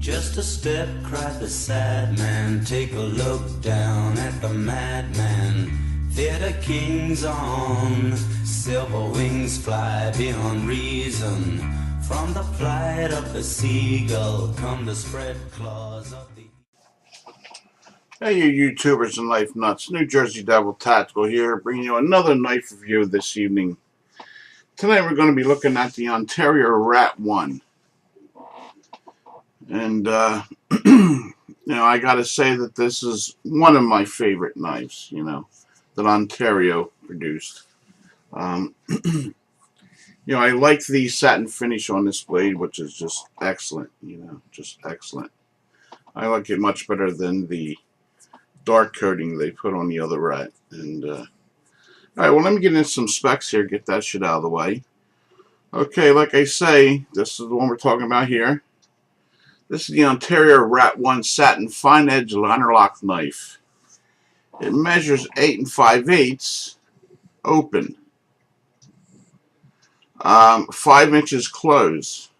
Just a step, cried the sad man. Take a look down at the madman. Theater kings on silver wings fly beyond reason. From the flight of the seagull come the spread claws of the... Hey, you YouTubers and Knife Nuts. New Jersey Devil Tactical here, bringing you another knife review this evening. Tonight we're going to be looking at the Ontario Rat 1. And, I got to say that this is one of my favorite knives, that Ontario produced. I like the satin finish on this blade, which is just excellent, just excellent. I like it much better than the dark coating they put on the other rat. And alright, well, let me get into some specs here, get that shit out of the way. Okay, like I say, this is the one we're talking about here. This is the Ontario Rat 1 Satin Fine Edge Liner Lock Knife. It measures 8 5/8 open, 5 inches close.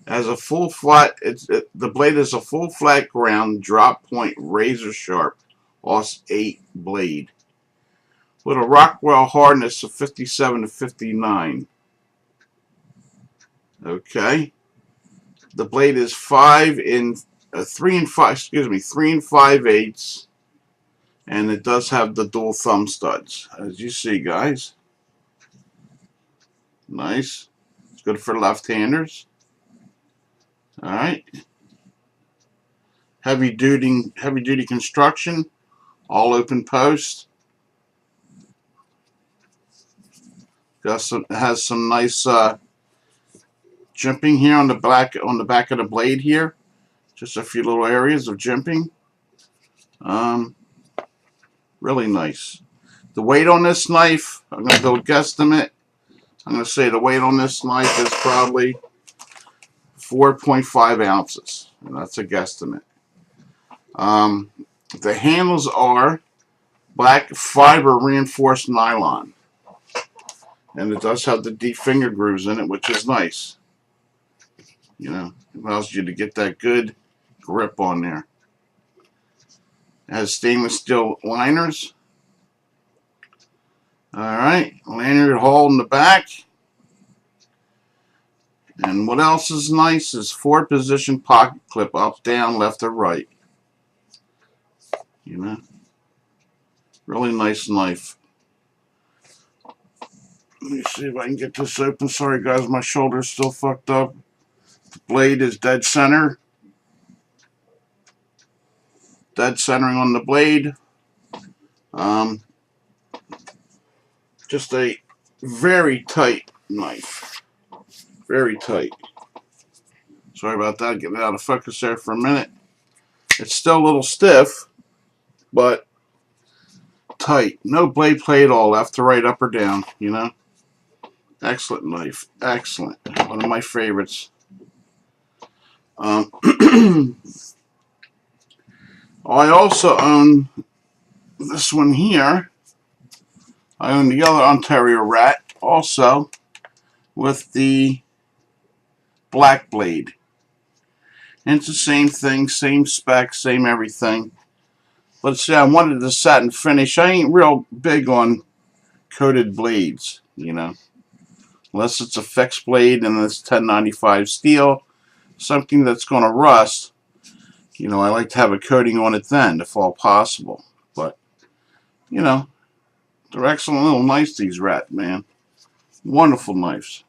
As a full flat, the blade is a full flat ground drop point razor sharp OS 8 blade with a Rockwell hardness of 57 to 59. Okay, the blade is 3 and 5/8, and it does have the dual thumb studs, as you see, guys. Nice. It's good for left-handers. All right. Heavy duty construction, all open post. Has some nice jimping here on the back of the blade here. Just a few little areas of jimping. Really nice. The weight on this knife, I'm going to do a guesstimate. I'm going to say the weight on this knife is probably 4.5 ounces, and that's a guesstimate. The handles are black fiber reinforced nylon, and it does have the deep finger grooves in it, which is nice. It allows you to get that good grip on there. It has stainless steel liners. Alright, lanyard hole in the back. And what else is nice is 4-position pocket clip, up, down, left, or right. Really nice knife. Let me see if I can get this open. Sorry guys, my shoulder's still fucked up. The blade is dead center. Dead centering on the blade. Just a very tight knife. Very tight. Sorry about that, getting out of focus there for a minute. It's still a little stiff, but tight. No blade play at all, left to right, up or down, Excellent knife. Excellent. One of my favorites. I also own this one here. I own the other Ontario Rat also with the black blade. And it's the same thing, same spec, same everything. But see, I wanted the satin finish. I ain't real big on coated blades, Unless it's a fixed blade and it's 1095 steel, something that's going to rust. I like to have a coating on it then, if all possible. But, they're excellent little knives, these Rat, man. Wonderful knives.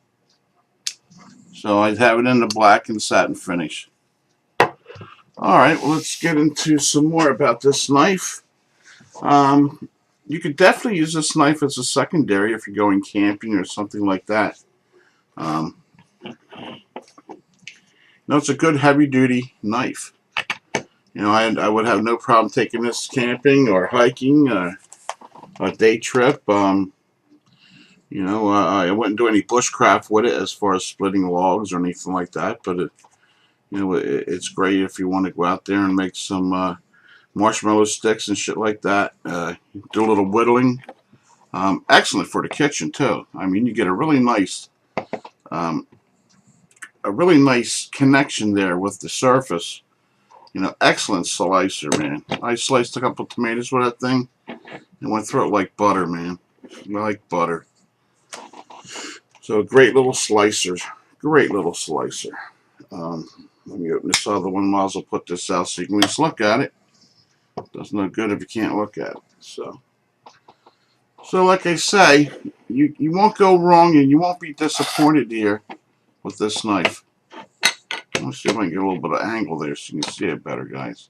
So I'd have it in the black and satin finish. Alright, well, let's get into some more about this knife. You could definitely use this knife as a secondary if you're going camping or something like that. It's a good heavy-duty knife. I would have no problem taking this camping or hiking, a day trip. I wouldn't do any bushcraft with it as far as splitting logs or anything like that, but it's great if you want to go out there and make some marshmallow sticks and shit like that. Do a little whittling. Excellent for the kitchen too. I mean, you get a really nice a really nice connection there with the surface. You know, excellent slicer, man. I sliced a couple tomatoes with that thing and went through it like butter, man. Like butter. So a great little slicer. Great little slicer. Let me open this other one. Might as well put this out so you can just look at it. Does no good if you can't look at it. So like I say, you won't go wrong and you won't be disappointed here with this knife. Let's see if I can get a little bit of angle there so you can see it better, guys.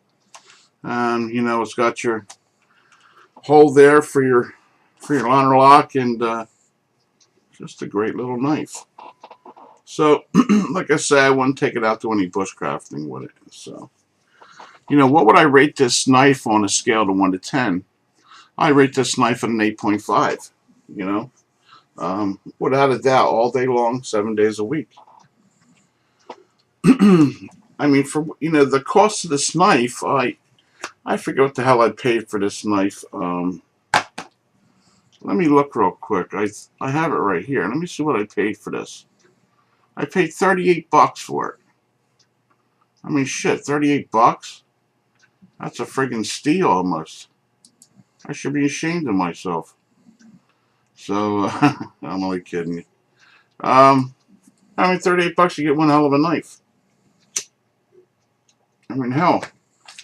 You know, it's got your hole there for your liner lock, and just a great little knife. So, like I said, I wouldn't take it out to any bushcrafting with it. So, you know, what would I rate this knife on a scale to 1 to 10? I rate this knife at an 8.5. You know, without a doubt, all day long, 7 days a week. I mean, for, you know, the cost of this knife, I forget what the hell I paid for this knife. Let me look real quick. I have it right here. Let me see what I paid for this. I paid 38 bucks for it. I mean, shit, 38 bucks? That's a friggin' steal almost. I should be ashamed of myself. So, I'm only kidding you. I mean, 38 bucks, you get one hell of a knife. I mean, hell,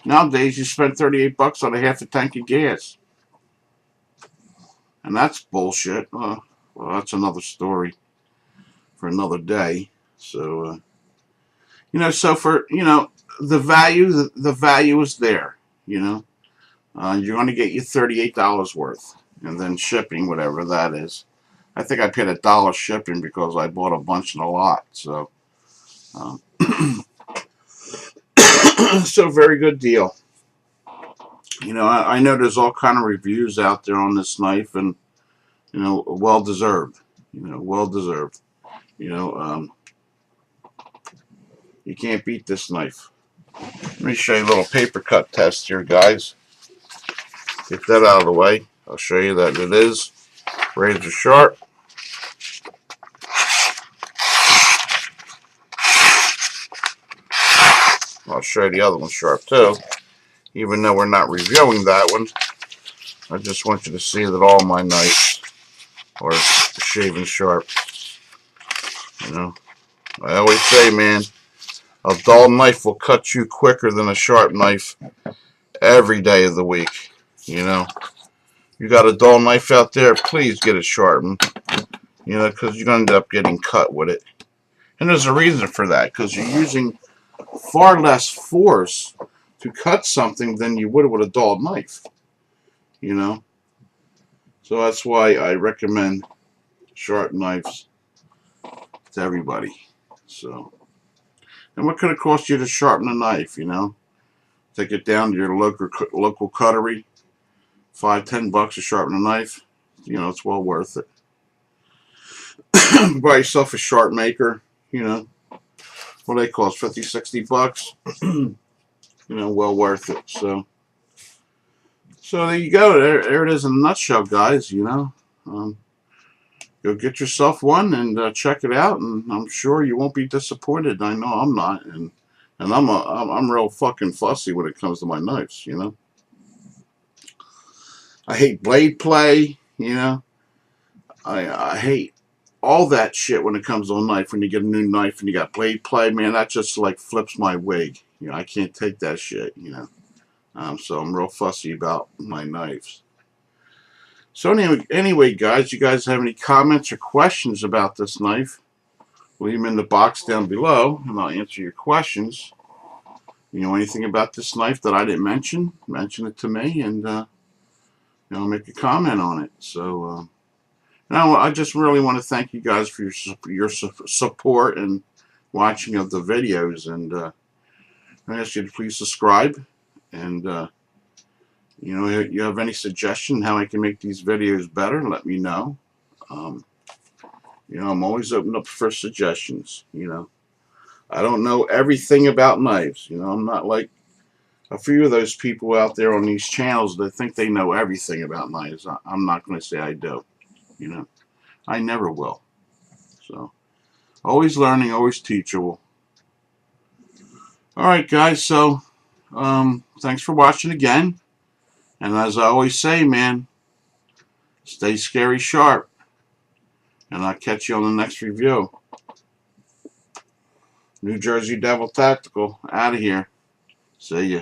nowadays you spend 38 bucks on a half a tank of gas. And that's bullshit. Well, that's another story for another day. So, you know, so for, you know, the value is there, you know. You're going to get you $38 worth. And then shipping, whatever that is. I think I paid $1 shipping because I bought a bunch in a lot. So, so very good deal. You know, I know there's all kind of reviews out there on this knife, and, you know, well deserved. You know, well deserved. You know, you can't beat this knife. Let me show you a little paper cut test here, guys. Get that out of the way. I'll show you that it is razor sharp. I'll show you the other one sharp too. Even though we're not reviewing that one, I just want you to see that all my knives are shaving sharp. You know, I always say, man, a dull knife will cut you quicker than a sharp knife every day of the week. You know, you got a dull knife out there, please get it sharpened. You know, because you're going to end up getting cut with it. And there's a reason for that, because you're using far less force to cut something than you would with a dull knife. You know, so that's why I recommend sharp knives to everybody. So, and what could it cost you to sharpen a knife? You know, take it down to your local cuttery, $5-10 to sharpen a knife. You know, it's well worth it. Buy yourself a sharp maker. You know, what do they cost? $50-60. You know, well worth it. So there you go. There it is in a nutshell, guys. You know, go get yourself one and check it out, and I'm sure you won't be disappointed. I know I'm not, and I'm real fucking fussy when it comes to my knives. You know, I hate blade play. You know, I hate all that shit when it comes to a knife. When you get a new knife and you got blade play, man, that just like flips my wig. You know, I can't take that shit. You know, so I'm real fussy about my knives. So anyway, guys, you guys have any comments or questions about this knife? Leave them in the box down below, and I'll answer your questions. You know anything about this knife that I didn't mention? Mention it to me, and you know, make a comment on it. So. Now, I just really want to thank you guys for your support and watching of the videos, and I ask you to please subscribe, and you know, if you have any suggestion how I can make these videos better, let me know. You know, I'm always open up for suggestions. You know, I don't know everything about knives. You know, I'm not like a few of those people out there on these channels that think they know everything about knives. I'm not going to say I do. You know, I never will. So, Always learning, always teachable. Alright guys, so thanks for watching again. And as I always say, man, stay scary sharp. And I'll catch you on the next review. New Jersey Devil Tactical, out of here. See ya.